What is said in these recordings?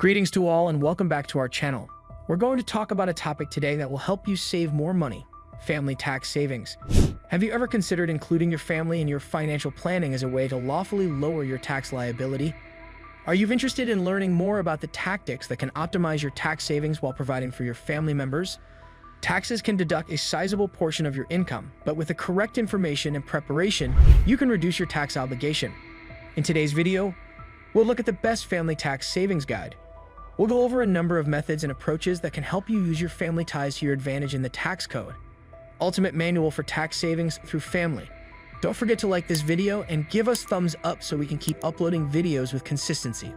Greetings to all and welcome back to our channel. We're going to talk about a topic today that will help you save more money: family tax savings. Have you ever considered including your family in your financial planning as a way to lawfully lower your tax liability? Are you interested in learning more about the tactics that can optimize your tax savings while providing for your family members? Taxes can deduct a sizable portion of your income, but with the correct information and preparation, you can reduce your tax obligation. In today's video, we'll look at the best family tax savings guide. We'll go over a number of methods and approaches that can help you use your family ties to your advantage in the tax code. Ultimate manual for tax savings through family. Don't forget to like this video and give us thumbs up so we can keep uploading videos with consistency.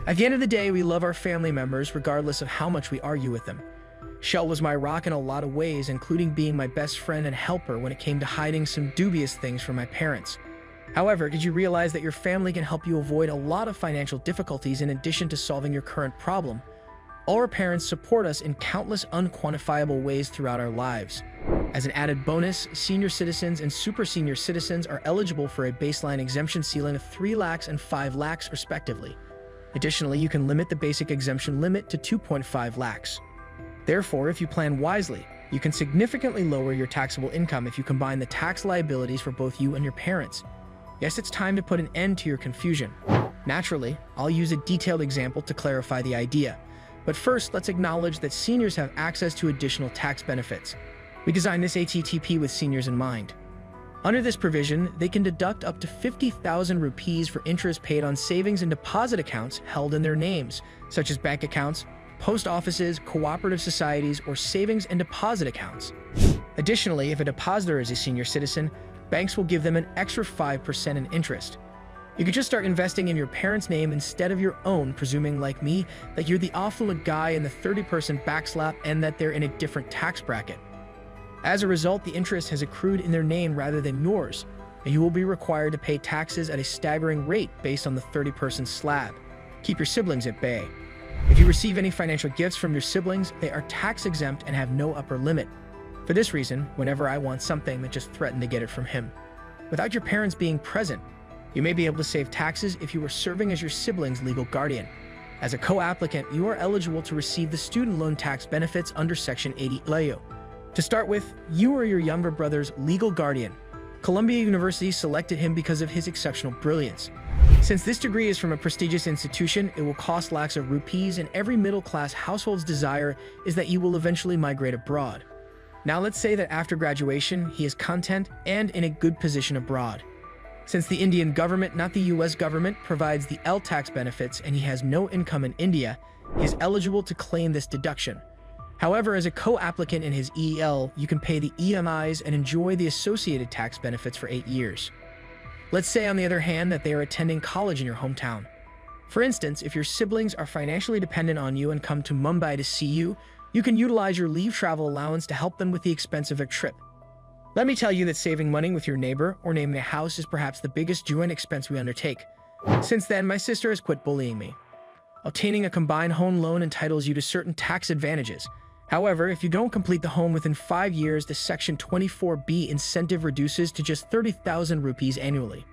At the end of the day, we love our family members regardless of how much we argue with them. Shell was my rock in a lot of ways, including being my best friend and helper when it came to hiding some dubious things from my parents. However, did you realize that your family can help you avoid a lot of financial difficulties in addition to solving your current problem? All our parents support us in countless unquantifiable ways throughout our lives. As an added bonus, senior citizens and super senior citizens are eligible for a baseline exemption ceiling of 3 lakhs and 5 lakhs respectively. Additionally, you can limit the basic exemption limit to 2.5 lakhs. Therefore, if you plan wisely, you can significantly lower your taxable income if you combine the tax liabilities for both you and your parents. Yes, it's time to put an end to your confusion. Naturally, I'll use a detailed example to clarify the idea. But first, let's acknowledge that seniors have access to additional tax benefits. We designed this ATTP with seniors in mind. Under this provision, they can deduct up to 50,000 rupees for interest paid on savings and deposit accounts held in their names, such as bank accounts, post offices, cooperative societies, or savings and deposit accounts. Additionally, if a depositor is a senior citizen, banks will give them an extra 5% in interest. You could just start investing in your parents' name instead of your own, presuming, like me, that you're the affluent guy in the 30% backslap and that they're in a different tax bracket. As a result, the interest has accrued in their name rather than yours, and you will be required to pay taxes at a staggering rate based on the 30% slab. Keep your siblings at bay. If you receive any financial gifts from your siblings, they are tax exempt and have no upper limit. For this reason, whenever I want something, I just threaten to get it from him. Without your parents being present, you may be able to save taxes if you were serving as your sibling's legal guardian. As a co-applicant, you are eligible to receive the student loan tax benefits under Section 80 LEO. To start with, you are your younger brother's legal guardian. Columbia University selected him because of his exceptional brilliance. Since this degree is from a prestigious institution, it will cost lakhs of rupees, and every middle-class household's desire is that you will eventually migrate abroad. Now let's say that after graduation, he is content and in a good position abroad. Since the Indian government, not the US government, provides the L tax benefits and he has no income in India, he is eligible to claim this deduction. However, as a co-applicant in his EL, you can pay the EMIs and enjoy the associated tax benefits for 8 years. Let's say, on the other hand, that they are attending college in your hometown. For instance, if your siblings are financially dependent on you and come to Mumbai to see you, you can utilize your leave travel allowance to help them with the expense of their trip. Let me tell you that saving money with your neighbor or naming a house is perhaps the biggest joint expense we undertake. Since then, my sister has quit bullying me. Obtaining a combined home loan entitles you to certain tax advantages. However, if you don't complete the home within 5 years, the Section 24B incentive reduces to just 30,000 rupees annually.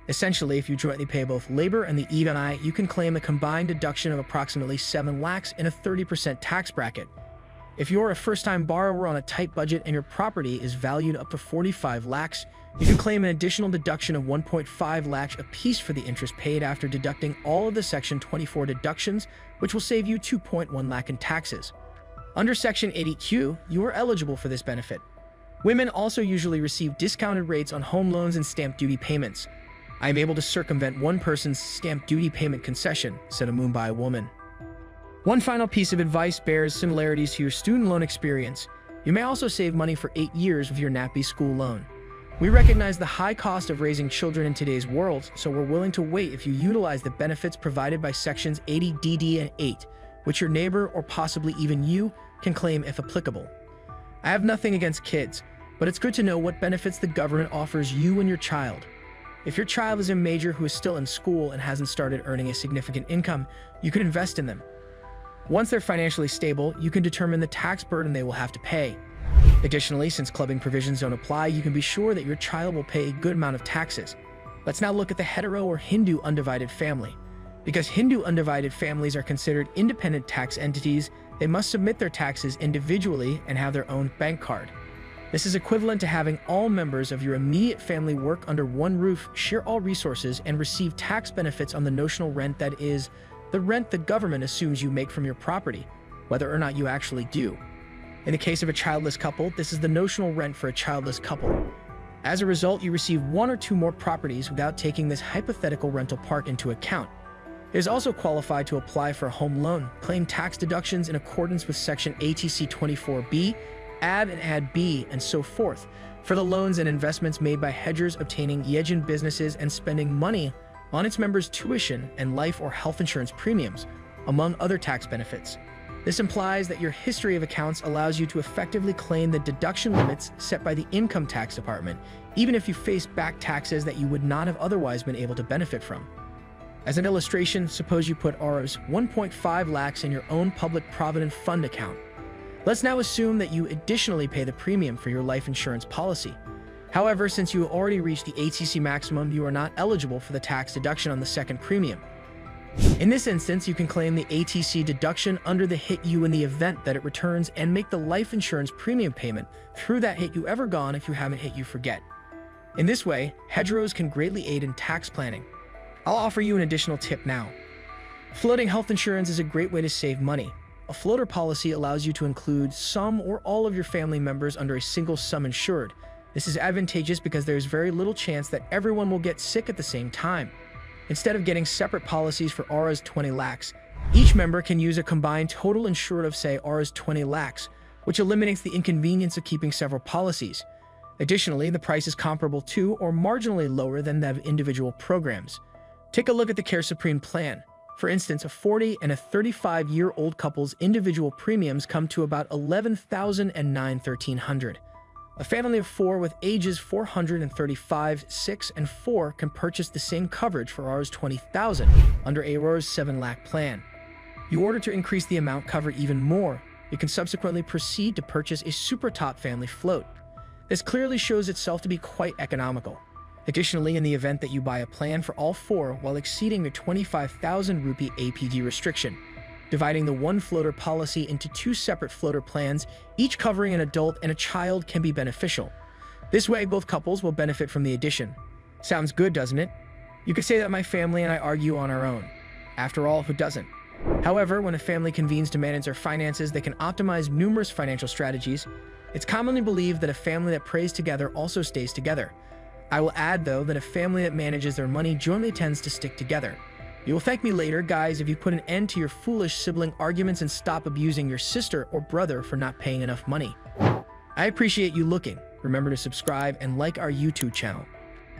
Essentially, if you jointly pay both labor and the EMI, you can claim a combined deduction of approximately 7 lakhs in a 30% tax bracket. If you're a first-time borrower on a tight budget and your property is valued up to 45 lakhs, you can claim an additional deduction of 1.5 lakhs apiece for the interest paid after deducting all of the Section 24 deductions, which will save you 2.1 lakh in taxes. Under Section 80Q, you are eligible for this benefit. Women also usually receive discounted rates on home loans and stamp duty payments. I am able to circumvent one person's stamp duty payment concession, said a Mumbai woman. One final piece of advice bears similarities to your student loan experience. You may also save money for 8 years with your NAPI school loan. We recognize the high cost of raising children in today's world, so we're willing to wait if you utilize the benefits provided by Sections 80DD and 8, which your neighbor or possibly even you can claim if applicable. I have nothing against kids, but it's good to know what benefits the government offers you and your child. If your child is a major who is still in school and hasn't started earning a significant income, you could invest in them. Once they're financially stable, you can determine the tax burden they will have to pay. Additionally, since clubbing provisions don't apply, you can be sure that your child will pay a good amount of taxes. Let's now look at the hetero or Hindu undivided family. Because Hindu undivided families are considered independent tax entities, they must submit their taxes individually and have their own bank card. This is equivalent to having all members of your immediate family work under one roof, share all resources, and receive tax benefits on the notional rent, that is, the rent the government assumes you make from your property, whether or not you actually do. In the case of a childless couple, this is the notional rent for a childless couple. As a result, you receive one or two more properties without taking this hypothetical rental part into account. It is also qualified to apply for a home loan, claim tax deductions in accordance with Section ATC 24B, Ab and Ad B, and so forth, for the loans and investments made by hedgers obtaining Yejin businesses and spending money on its members' tuition and life or health insurance premiums, among other tax benefits. This implies that your history of accounts allows you to effectively claim the deduction limits set by the income tax department, even if you face back taxes that you would not have otherwise been able to benefit from. As an illustration, suppose you put Rs 1.5 lakhs in your own public provident fund account. Let's now assume that you additionally pay the premium for your life insurance policy. However, since you already reached the ATC maximum, you are not eligible for the tax deduction on the second premium. In this instance, you can claim the ATC deduction under the hit you in the event that it returns and make the life insurance premium payment through that hit you ever gone if you haven't hit you forget. In this way, hedgerows can greatly aid in tax planning. I'll offer you an additional tip now. Floating health insurance is a great way to save money. A floater policy allows you to include some or all of your family members under a single sum insured. This is advantageous because there is very little chance that everyone will get sick at the same time. Instead of getting separate policies for Rs 20 lakhs, each member can use a combined total insured of, say, Rs 20 lakhs, which eliminates the inconvenience of keeping several policies. Additionally, the price is comparable to or marginally lower than that of individual programs. Take a look at the Care Supreme plan. For instance, a 40 and a 35-year-old couple's individual premiums come to about $11,000 and $1,300. A family of 4 with ages 435, 6, and 4 can purchase the same coverage for Rs 20,000 under a Rs 7 lakh plan. In order to increase the amount covered even more, you can subsequently proceed to purchase a super top family float. This clearly shows itself to be quite economical. Additionally, in the event that you buy a plan for all 4 while exceeding the 25,000 rupee APD restriction, dividing the one floater policy into 2 separate floater plans, each covering an adult and a child, can be beneficial. This way, both couples will benefit from the addition. Sounds good, doesn't it? You could say that my family and I argue on our own. After all, who doesn't? However, when a family convenes to manage their finances, they can optimize numerous financial strategies. It's commonly believed that a family that prays together also stays together. I will add, though, that a family that manages their money jointly tends to stick together. You will thank me later, guys, if you put an end to your foolish sibling arguments and stop abusing your sister or brother for not paying enough money. I appreciate you looking. Remember to subscribe and like our YouTube channel.